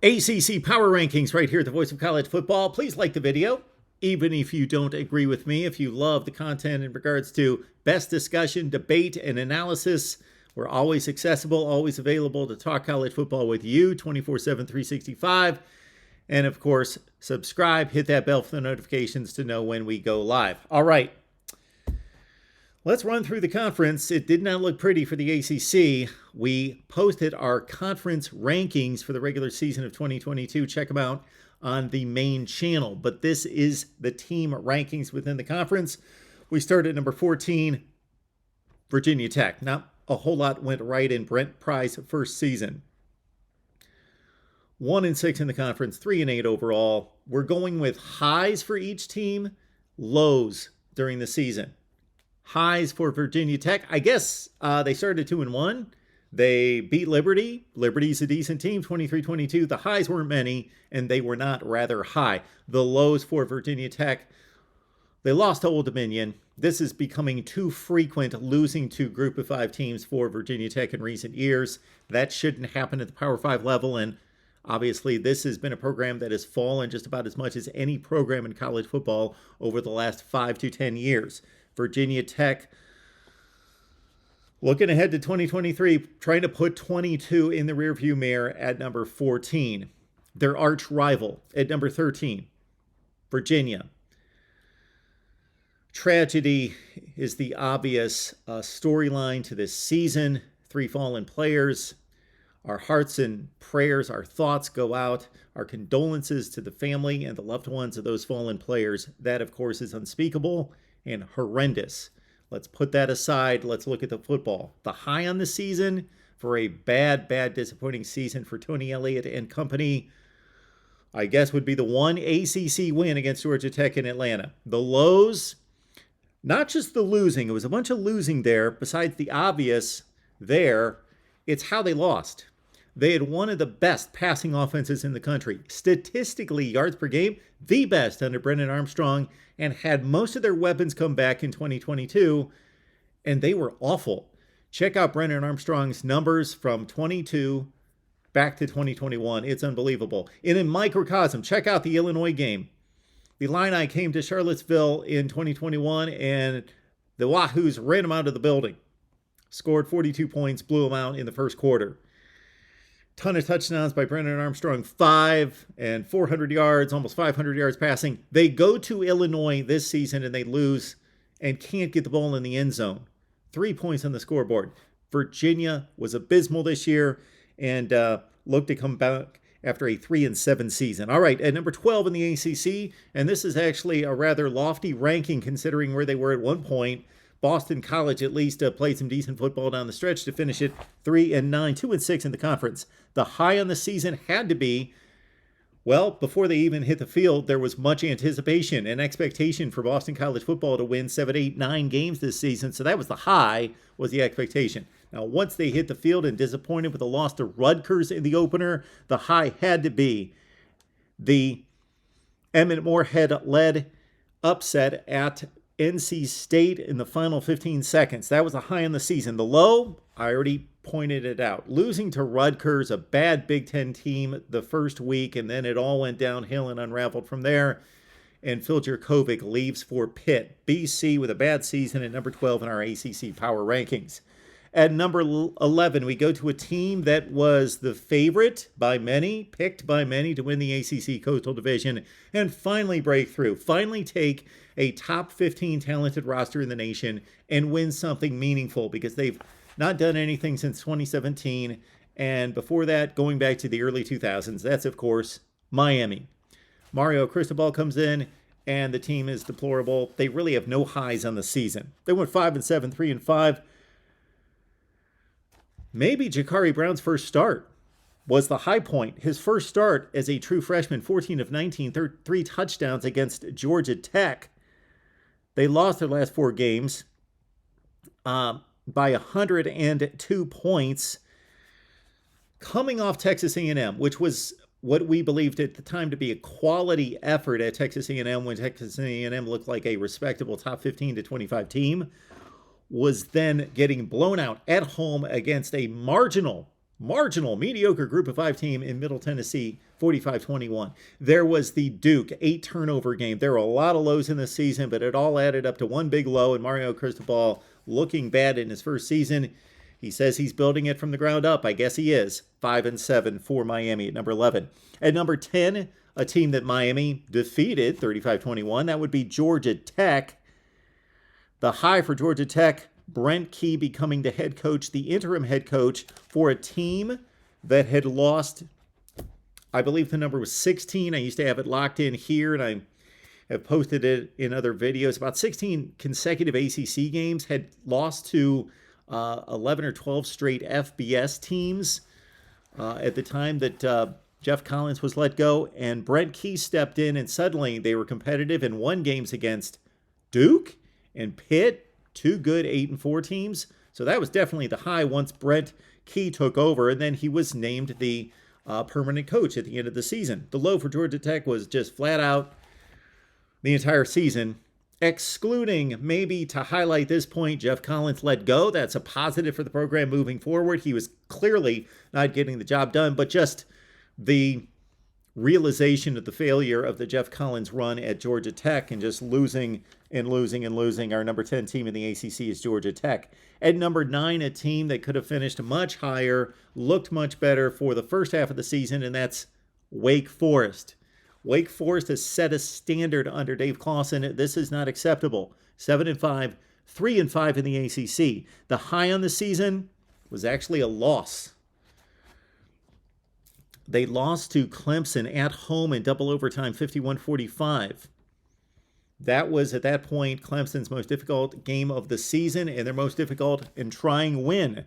ACC Power Rankings right here at the Voice of College Football. Please like the video, even if you don't agree with me. If you love the content in regards to best discussion, debate, and analysis, we're always accessible, always available to talk college football with you 24/7, 365. And of course, subscribe, hit that bell for the notifications to know when we go live. All right. Let's run through the conference. It did not look pretty for the ACC. We posted our conference rankings for the regular season of 2022. Check them out on the main channel. But this is the team rankings within the conference. We started at number 14, Virginia Tech. Not a whole lot went right in Brent Pry's first season. 1-6 in the conference, 3-8 overall. We're going with highs for each team, lows during the season. Highs for Virginia Tech. I guess they started 2-1. They beat Liberty. Liberty's a decent team, 23-22. The highs weren't many, and they were not rather high. The lows for Virginia Tech, they lost to Old Dominion. This is becoming too frequent, losing to Group of 5 teams for Virginia Tech in recent years. That shouldn't happen at the Power 5 level, and obviously this has been a program that has fallen just about as much as any program in college football over the last 5 to 10 years. Virginia Tech, looking ahead to 2023, trying to put 22 in the rearview mirror at number 14. Their arch rival at number 13, Virginia. Tragedy is the obvious storyline to this season. 3 fallen players. Our hearts and prayers, our thoughts go out. Our condolences to the family and the loved ones of those fallen players. That, of course, is unspeakable and horrendous. Let's put that aside. Let's look at the football. The high on the season for a bad, disappointing season for Tony Elliott and company, I guess, would be the one ACC win against Georgia Tech in Atlanta. The lows, not just the losing. It was a bunch of losing there. Besides the obvious there, it's how they lost. They had one of the best passing offenses in the country. Statistically, yards per game, the best under Brennan Armstrong, and had most of their weapons come back in 2022, and they were awful. Check out Brennan Armstrong's numbers from 22 back to 2021. It's unbelievable. In a microcosm, check out the Illinois game. The Illini came to Charlottesville in 2021, and the Wahoos ran them out of the building. Scored 42 points, blew them out in the first quarter. Ton of touchdowns by Brennan Armstrong, 5 and 400 yards, almost 500 yards passing. They go to Illinois this season and they lose and can't get the ball in the end zone. 3 points on the scoreboard. Virginia was abysmal this year and looked to come back after a 3-7 season. All right, at number 12 in the ACC, and this is actually a rather lofty ranking considering where they were at one point. Boston College at least played some decent football down the stretch to finish it 3-9, 2-6 in the conference. The high on the season had to be, well, before they even hit the field, there was much anticipation and expectation for Boston College football to win 7, 8, 9 games this season. So that was the high, was the expectation. Now, once they hit the field and disappointed with a loss to Rutgers in the opener, the high had to be the Emmett Moorhead-led upset at NC State in the final 15 seconds. That was a high in the season. The low, I already pointed it out. Losing to Rutgers, a bad Big Ten team the first week, and then it all went downhill and unraveled from there. And Phil Jurkovec leaves for Pitt. BC with a bad season at number 12 in our ACC Power Rankings. At number 11, we go to a team that was the favorite by many, picked by many to win the ACC Coastal Division, and finally break through, finally take a top 15 talented roster in the nation and win something meaningful, because they've not done anything since 2017, and before that, going back to the early 2000s, that's, of course, Miami. Mario Cristobal comes in, and the team is deplorable. They really have no highs on the season. They went 5-7, 3-5. Maybe Jakari Brown's first start was the high point. His first start as a true freshman, 14 of 19, 3 touchdowns against Georgia Tech. They lost their last 4 games by 102 points, coming off Texas A&M, which was what we believed at the time to be a quality effort at Texas A&M when Texas A&M looked like a respectable top 15 to 25 team. Was then getting blown out at home against a marginal marginal, mediocre group of 5 team in Middle Tennessee, 45-21. There was the Duke 8 turnover game. There were a lot of lows in this season, but it all added up to one big low, and Mario Cristobal looking bad in his first season. He says he's building it from the ground up. I guess he is. 5-7 for Miami at number 11. At number 10, a team that Miami defeated 35-21. That would be Georgia Tech. The high for Georgia Tech, Brent Key becoming the head coach, the interim head coach for a team that had lost, I believe the number was 16. I used to have it locked in here, and I have posted it in other videos. About 16 consecutive ACC games, had lost to 11 or 12 straight FBS teams at the time that Jeff Collins was let go, and Brent Key stepped in, and suddenly they were competitive and won games against Duke and Pitt, 2 good 8-4 teams. So that was definitely the high once Brent Key took over, and then he was named the permanent coach at the end of the season. The low for Georgia Tech was just flat out the entire season, excluding maybe to highlight this point, Jeff Collins let go. That's a positive for the program moving forward. He was clearly not getting the job done, but just the realization of the failure of the Jeff Collins run at Georgia Tech and just losing and losing and losing. Our number 10 team in the ACC is Georgia Tech. At number 9, a team that could have finished much higher, looked much better for the first half of the season, and that's Wake Forest. Wake Forest has set a standard under Dave Clawson. This is not acceptable. 7-5, 3-5 in the ACC. The high on the season was actually a loss. They lost to Clemson at home in double overtime, 51-45. That was, at that point, Clemson's most difficult game of the season and their most difficult and trying win.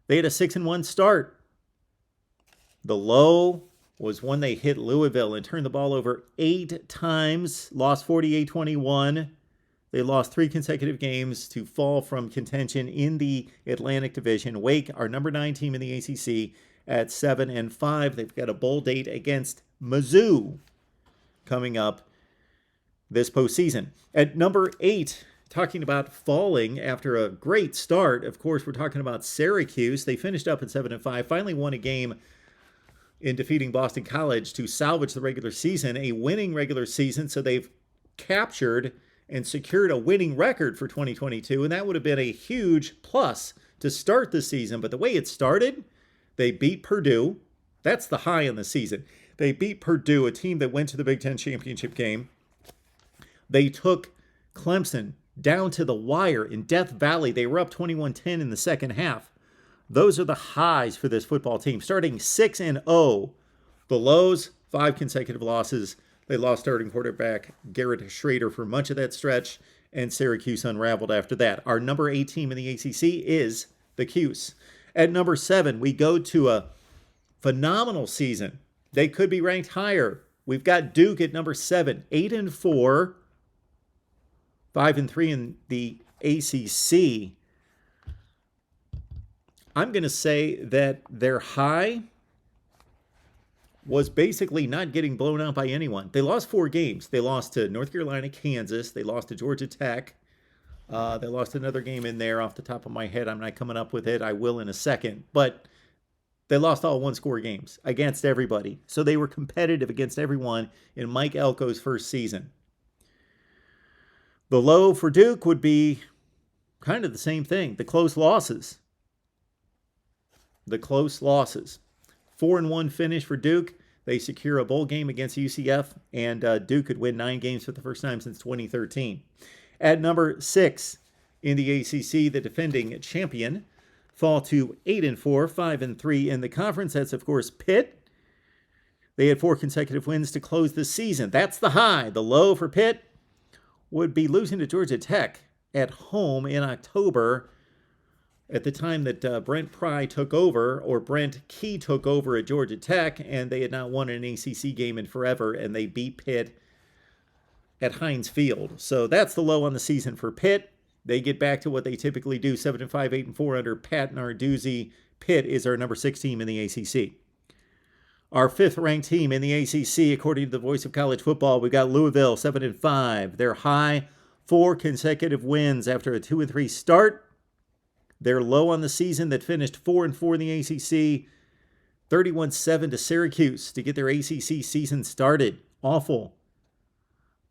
They had a 6-1 start. The low was when they hit Louisville and turned the ball over 8 times, lost 48-21. They lost 3 consecutive games to fall from contention in the Atlantic Division. Wake, our number 9 team in the ACC, at 7-5. They've got a bowl date against Mizzou coming up this postseason. At number 8, talking about falling after a great start, of course, we're talking about Syracuse. They finished up at 7-5, finally won a game in defeating Boston College to salvage the regular season, a winning regular season, so they've captured and secured a winning record for 2022, and that would have been a huge plus to start the season. But the way it started, they beat Purdue. That's the high in the season. They beat Purdue, a team that went to the Big Ten championship game. They took Clemson down to the wire in Death Valley. They were up 21-10 in the second half. Those are the highs for this football team. Starting 6-0. The lows, 5 consecutive losses. They lost starting quarterback Garrett Schrader for much of that stretch, and Syracuse unraveled after that. Our number 8 team in the ACC is the Cuse. At number 7, we go to a phenomenal season. They could be ranked higher. We've got Duke at number 7, 8-4, 5-3 in the ACC. I'm going to say that their high was basically not getting blown out by anyone. They lost 4 games. They lost to North Carolina, Kansas. They lost to Georgia Tech. They lost another game in there off the top of my head. I'm not coming up with it. I will in a second. But they lost all 1-score games against everybody. So they were competitive against everyone in Mike Elko's first season. The low for Duke would be kind of the same thing. The close losses. 4-1 finish for Duke. They secure a bowl game against UCF, and Duke could win 9 games for the first time since 2013. At number 6 in the ACC, the defending champion fall to 8-4, 5-3 in the conference. That's, of course, Pitt. They had 4 consecutive wins to close the season. That's the high. The low for Pitt would be losing to Georgia Tech at home in October at the time that Brent Key took over at Georgia Tech, and they had not won an ACC game in forever, and they beat Pitt at Heinz Field. So that's the low on the season for Pitt. They get back to what they typically do, 7-5, 8-4 under Pat Narduzzi. Pitt is our number 6 team in the ACC. Our 5th-ranked team in the ACC, according to the Voice of College Football, we got Louisville, 7-5. They're high, 4 consecutive wins after a 2-3 start. They're low on the season that finished 4-4 in the ACC. 31-7 to Syracuse to get their ACC season started. Awful.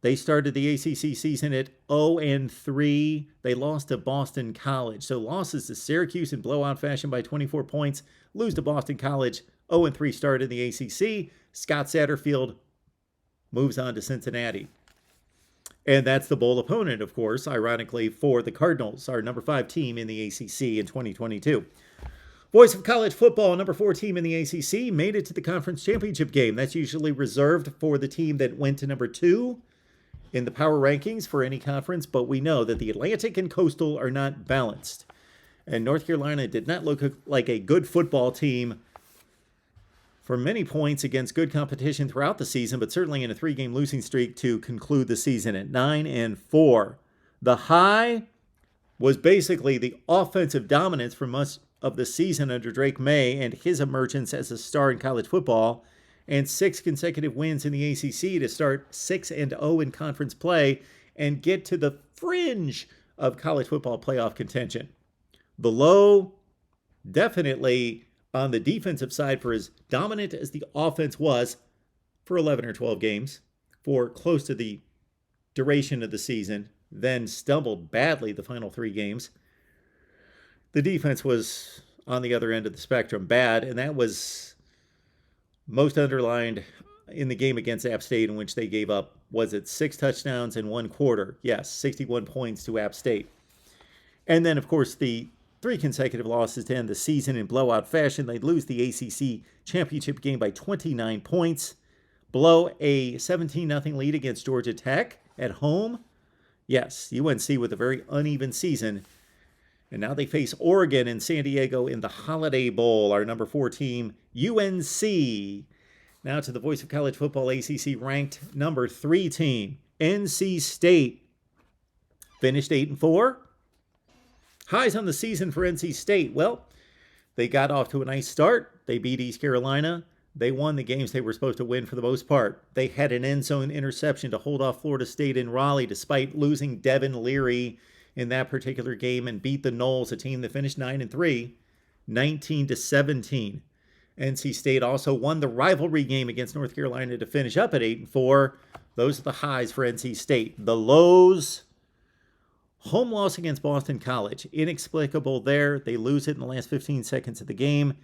They started the ACC season at 0-3. They lost to Boston College. So losses to Syracuse in blowout fashion by 24 points. Lose to Boston College. 0-3 start in the ACC. Scott Satterfield moves on to Cincinnati. And that's the bowl opponent, of course, ironically, for the Cardinals, our number 5 team in the ACC in 2022. Voice of college football, number 4 team in the ACC, made it to the conference championship game. That's usually reserved for the team that went to number 2 in the power rankings for any conference, but we know that the Atlantic and Coastal are not balanced. And North Carolina did not look like a good football team for many points against good competition throughout the season, but certainly in a 3-game losing streak to conclude the season at 9-4. The high was basically the offensive dominance for much of the season under Drake May and his emergence as a star in college football, and 6 consecutive wins in the ACC to start 6-0 in conference play and get to the fringe of college football playoff contention. The low, definitely on the defensive side, for as dominant as the offense was for 11 or 12 games, for close to the duration of the season, then stumbled badly the final 3 games. The defense was on the other end of the spectrum, bad, and that was most underlined in the game against App State, in which they gave up, 6 touchdowns in 1 quarter? Yes, 61 points to App State. And then, of course, the 3 consecutive losses to end the season in blowout fashion. They lose the ACC championship game by 29 points, blow a 17-0 lead against Georgia Tech at home. Yes, UNC with a very uneven season. And now they face Oregon and San Diego in the Holiday Bowl, our number 4 team, UNC. Now to the Voice of College Football ACC ranked number 3 team, NC State. Finished 8-4. Highs on the season for NC State. Well, they got off to a nice start. They beat East Carolina. They won the games they were supposed to win for the most part. They had an end zone interception to hold off Florida State in Raleigh despite losing Devin Leary in that particular game, and beat the Noles, a team that finished 9-3, 19-17. NC State also won the rivalry game against North Carolina to finish up at 8-4. Those are the highs for NC State. The lows, home loss against Boston College. Inexplicable there. They lose it in the last 15 seconds of the game,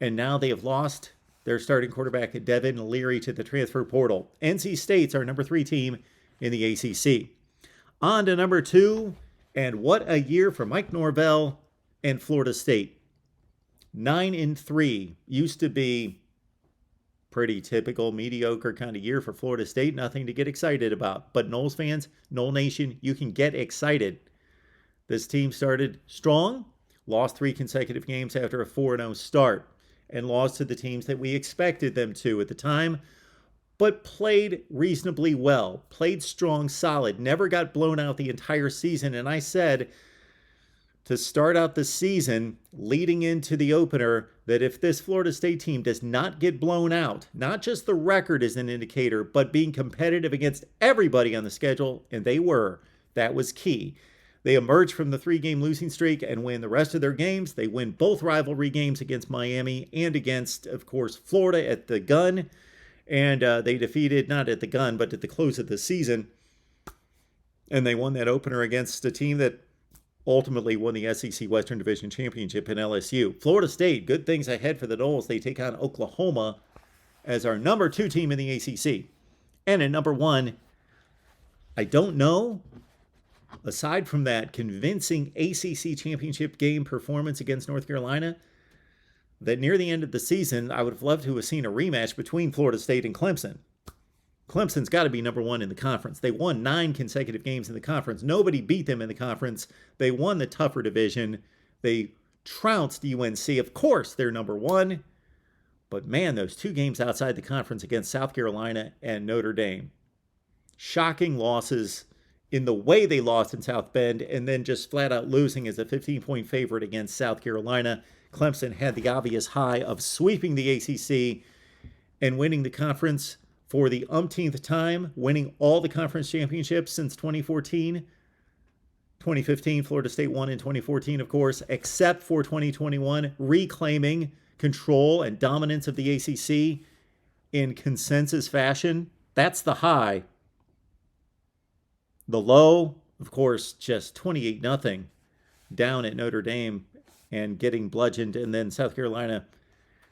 and now they have lost their starting quarterback, Devin Leary, to the transfer portal. NC State's our number 3 team in the ACC. On to number 2. And what a year for Mike Norvell and Florida State. 9-3 used to be pretty typical, mediocre kind of year for Florida State. Nothing to get excited about. But Noles fans, Nole Nation, you can get excited. This team started strong, lost 3 consecutive games after a 4-0 start, and lost to the teams that we expected them to at the time, but played reasonably well, played strong, solid, never got blown out the entire season. And I said to start out the season, leading into the opener, that if this Florida State team does not get blown out, not just the record is an indicator, but being competitive against everybody on the schedule, and they were, that was key. They emerged from the 3-game losing streak and win the rest of their games. They win both rivalry games against Miami and against, of course, Florida at the gun. And they defeated, not at the gun, but at the close of the season. And they won that opener against a team that ultimately won the SEC Western Division Championship in LSU. Florida State, good things ahead for the Noles. They take on Oklahoma as our number 2 team in the ACC. And at number 1, I don't know, aside from that convincing ACC championship game performance against North Carolina, that near the end of the season, I would have loved to have seen a rematch between Florida State and Clemson. Clemson's got to be number 1 in the conference. They won 9 consecutive games in the conference. Nobody beat them in the conference. They won the tougher division. They trounced UNC. Of course, they're number 1. But man, those 2 games outside the conference against South Carolina and Notre Dame. Shocking losses in the way they lost in South Bend, and then just flat out losing as a 15-point favorite against South Carolina. Clemson had the obvious high of sweeping the ACC and winning the conference for the umpteenth time, winning all the conference championships since 2014. 2015, Florida State won in 2014, of course, except for 2021, reclaiming control and dominance of the ACC in consensus fashion. That's the high. The low, of course, just 28-0 down at Notre Dame and getting bludgeoned. And then South Carolina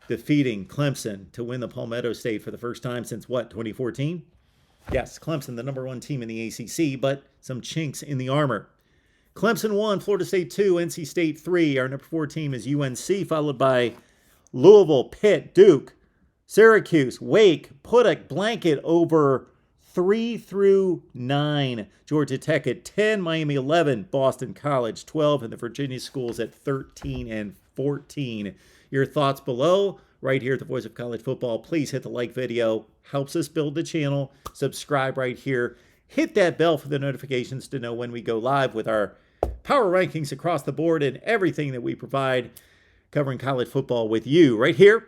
defeating Clemson to win the Palmetto State for the first time since what, 2014? Yes, Clemson, the number one team in the ACC, but some chinks in the armor. Clemson 1, Florida State 2, NC State 3. Our number 4 team is UNC, followed by Louisville, Pitt, Duke, Syracuse, Wake, put a blanket over 3 through 9. Georgia Tech at 10, Miami 11, Boston College 12, and the Virginia schools at 13 and 14. Your thoughts below, right here at the Voice of College Football. Please hit the like video. Helps us build the channel. Subscribe right here. Hit that bell for the notifications to know when we go live with our power rankings across the board and everything that we provide covering college football with you right here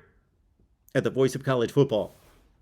at the Voice of College Football.